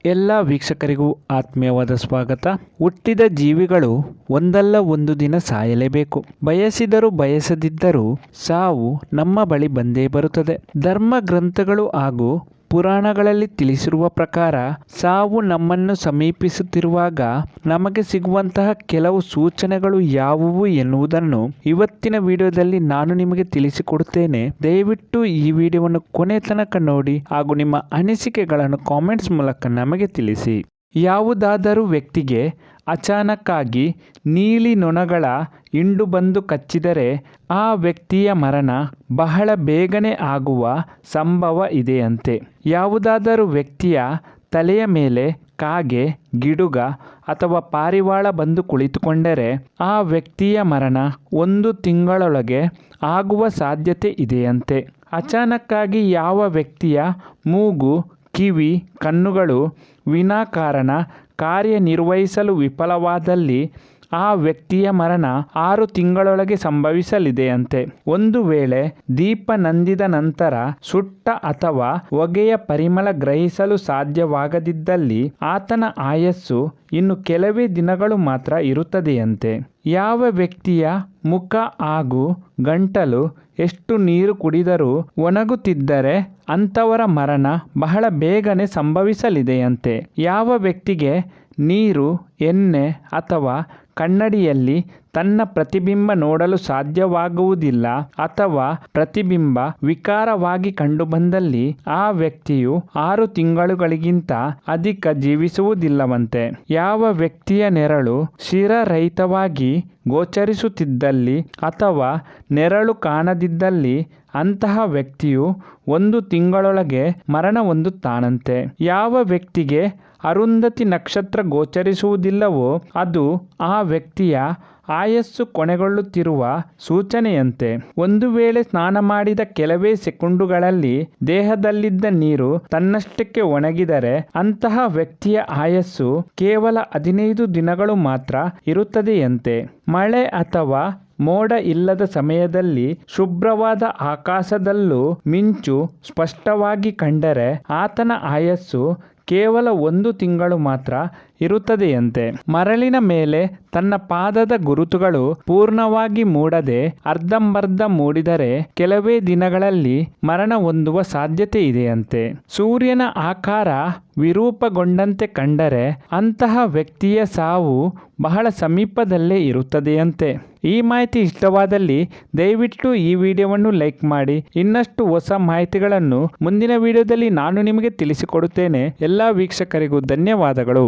ಎಲ್ಲ ವೀಕ್ಷಕರಿಗೂ ಆತ್ಮೀಯವಾದ ಸ್ವಾಗತ. ಹುಟ್ಟಿದ ಜೀವಿಗಳು ಒಂದಲ್ಲ ಒಂದು ದಿನ ಸಾಯಲೇಬೇಕು. ಬಯಸಿದರೂ ಬಯಸದಿದ್ದರೂ ಸಾವು ನಮ್ಮ ಬಳಿ ಬಂದೇ ಬರುತ್ತದೆ. ಧರ್ಮ ಗ್ರಂಥಗಳು ಹಾಗೂ ಪುರಾಣಗಳಲ್ಲಿ ತಿಳಿಸಿರುವ ಪ್ರಕಾರ ಸಾವು ನಮ್ಮನ್ನು ಸಮೀಪಿಸುತ್ತಿರುವಾಗ ನಮಗೆ ಸಿಗುವಂತಹ ಕೆಲವು ಸೂಚನೆಗಳು ಯಾವುವು ಎನ್ನುವುದನ್ನು ಇವತ್ತಿನ ವಿಡಿಯೋದಲ್ಲಿ ನಾನು ನಿಮಗೆ ತಿಳಿಸಿಕೊಡುತ್ತೇನೆ. ದಯವಿಟ್ಟು ಈ ವಿಡಿಯೋವನ್ನು ಕೊನೆ ತನಕ ನೋಡಿ ಹಾಗೂ ನಿಮ್ಮ ಅನಿಸಿಕೆಗಳನ್ನು ಕಾಮೆಂಟ್ಸ್ ಮೂಲಕ ನಮಗೆ ತಿಳಿಸಿ. ಯಾವುದಾದರೂ ವ್ಯಕ್ತಿಗೆ ಅಚಾನಕ್ಕಾಗಿ ನೀಲಿ ನೊಣಗಳ ಹಿಂಡು ಬಂದು ಕಚ್ಚಿದರೆ ಆ ವ್ಯಕ್ತಿಯ ಮರಣ ಬಹಳ ಬೇಗನೆ ಆಗುವ ಸಂಭವ ಇದೆಯಂತೆ. ಯಾವುದಾದರೂ ವ್ಯಕ್ತಿಯ ತಲೆಯ ಮೇಲೆ ಕಾಗೆ, ಗಿಡುಗ ಅಥವಾ ಪಾರಿವಾಳ ಬಂದು ಕುಳಿತುಕೊಂಡರೆ ಆ ವ್ಯಕ್ತಿಯ ಮರಣ 1 ತಿಂಗಳೊಳಗೆ ಆಗುವ ಸಾಧ್ಯತೆ ಇದೆಯಂತೆ. ಅಚಾನಕ್ಕಾಗಿ ಯಾವ ವ್ಯಕ್ತಿಯ ಮೂಗು, ಕಿವಿ, ಕಣ್ಣುಗಳು ವಿನಾಕಾರಣ ಕಾರ್ಯನಿರ್ವಹಿಸಲು ವಿಫಲವಾದಲ್ಲಿ ಆ ವ್ಯಕ್ತಿಯ ಮರಣ 6 ತಿಂಗಳೊಳಗೆ ಸಂಭವಿಸಲಿದೆಯಂತೆ. ಒಂದು ವೇಳೆ ದೀಪ ನಂದಿದ ನಂತರ ಸುಟ್ಟ ಅಥವಾ ಹೊಗೆಯ ಪರಿಮಳ ಗ್ರಹಿಸಲು ಸಾಧ್ಯವಾಗದಿದ್ದಲ್ಲಿ ಆತನ ಆಯಸ್ಸು ಇನ್ನು ಕೆಲವೇ ದಿನಗಳು ಮಾತ್ರ ಇರುತ್ತದೆಯಂತೆ. ಯಾವ ವ್ಯಕ್ತಿಯ ಮುಖ ಹಾಗೂ ಗಂಟಲು ಎಷ್ಟು ನೀರು ಕುಡಿದರೂ ಒಣಗುತ್ತಿದ್ದರೆ ಅಂಥವರ ಮರಣ ಬಹಳ ಬೇಗನೆ ಸಂಭವಿಸಲಿದೆಯಂತೆ. ಯಾವ ವ್ಯಕ್ತಿಗೆ ನೀರು, ಎಣ್ಣೆ ಅಥವಾ ಕನ್ನಡಿಯಲ್ಲಿ ತನ್ನ ಪ್ರತಿಬಿಂಬ ನೋಡಲು ಸಾಧ್ಯವಾಗುವುದಿಲ್ಲ ಅಥವಾ ಪ್ರತಿಬಿಂಬ ವಿಕಾರವಾಗಿ ಕಂಡುಬಂದಲ್ಲಿ ಆ ವ್ಯಕ್ತಿಯು 6 ತಿಂಗಳುಗಳಿಗಿಂತ ಅಧಿಕ ಜೀವಿಸುವುದಿಲ್ಲವಂತೆ. ಯಾವ ವ್ಯಕ್ತಿಯ ನೆರಳು ಶಿರರಹಿತವಾಗಿ ಗೋಚರಿಸುತ್ತಿದ್ದಲ್ಲಿ ಅಥವಾ ನೆರಳು ಕಾಣದಿದ್ದಲ್ಲಿ ಅಂತಹ ವ್ಯಕ್ತಿಯು 1 ತಿಂಗಳೊಳಗೆ ಮರಣ ಹೊಂದುತ್ತಾನಂತೆ. ಯಾವ ವ್ಯಕ್ತಿಗೆ ಅರುಂಧತಿ ನಕ್ಷತ್ರ ಗೋಚರಿಸುವುದಿಲ್ಲವೋ ಅದು ಆ ವ್ಯಕ್ತಿಯ ಆಯಸ್ಸು ಕೊನೆಗೊಳ್ಳುತ್ತಿರುವ ಸೂಚನೆಯಂತೆ. ಒಂದು ವೇಳೆ ಸ್ನಾನ ಮಾಡಿದ ಕೆಲವೇ ಸೆಕೆಂಡುಗಳಲ್ಲಿ ದೇಹದಲ್ಲಿದ್ದ ನೀರು ತನ್ನಷ್ಟಕ್ಕೆ ಒಣಗಿದರೆ ಅಂತಹ ವ್ಯಕ್ತಿಯ ಆಯಸ್ಸು ಕೇವಲ 15 ದಿನಗಳು ಮಾತ್ರ ಇರುತ್ತದೆಯಂತೆ. ಮಳೆ ಅಥವಾ ಮೋಡ ಇಲ್ಲದ ಸಮಯದಲ್ಲಿ ಶುಭ್ರವಾದ ಆಕಾಶದಲ್ಲೂ ಮಿಂಚು ಸ್ಪಷ್ಟವಾಗಿ ಕಂಡರೆ ಆತನ ಆಯಸ್ಸು ಕೇವಲ 1 ತಿಂಗಳು ಮಾತ್ರ ಇರುತ್ತದೆಯಂತೆ. ಮರಳಿನ ಮೇಲೆ ತನ್ನ ಪಾದದ ಗುರುತುಗಳು ಪೂರ್ಣವಾಗಿ ಮೂಡದೆ ಅರ್ಧಂಬರ್ಧ ಮೂಡಿದರೆ ಕೆಲವೇ ದಿನಗಳಲ್ಲಿ ಮರಣ ಹೊಂದುವ ಸಾಧ್ಯತೆ ಇದೆಯಂತೆ. ಸೂರ್ಯನ ಆಕಾರ ವಿರೂಪಗೊಂಡಂತೆ ಕಂಡರೆ ಅಂತಹ ವ್ಯಕ್ತಿಯ ಸಾವು ಬಹಳ ಸಮೀಪದಲ್ಲೇ ಇರುತ್ತದೆಯಂತೆ. ಈ ಮಾಹಿತಿ ಇಷ್ಟವಾದಲ್ಲಿ ದಯವಿಟ್ಟು ಈ ವಿಡಿಯೋವನ್ನು ಲೈಕ್ ಮಾಡಿ. ಇನ್ನಷ್ಟು ಹೊಸ ಮಾಹಿತಿಗಳನ್ನು ಮುಂದಿನ ವಿಡಿಯೋದಲ್ಲಿ ನಾನು ನಿಮಗೆ ತಿಳಿಸಿಕೊಡುತ್ತೇನೆ. ಎಲ್ಲ ವೀಕ್ಷಕರಿಗೂ ಧನ್ಯವಾದಗಳು.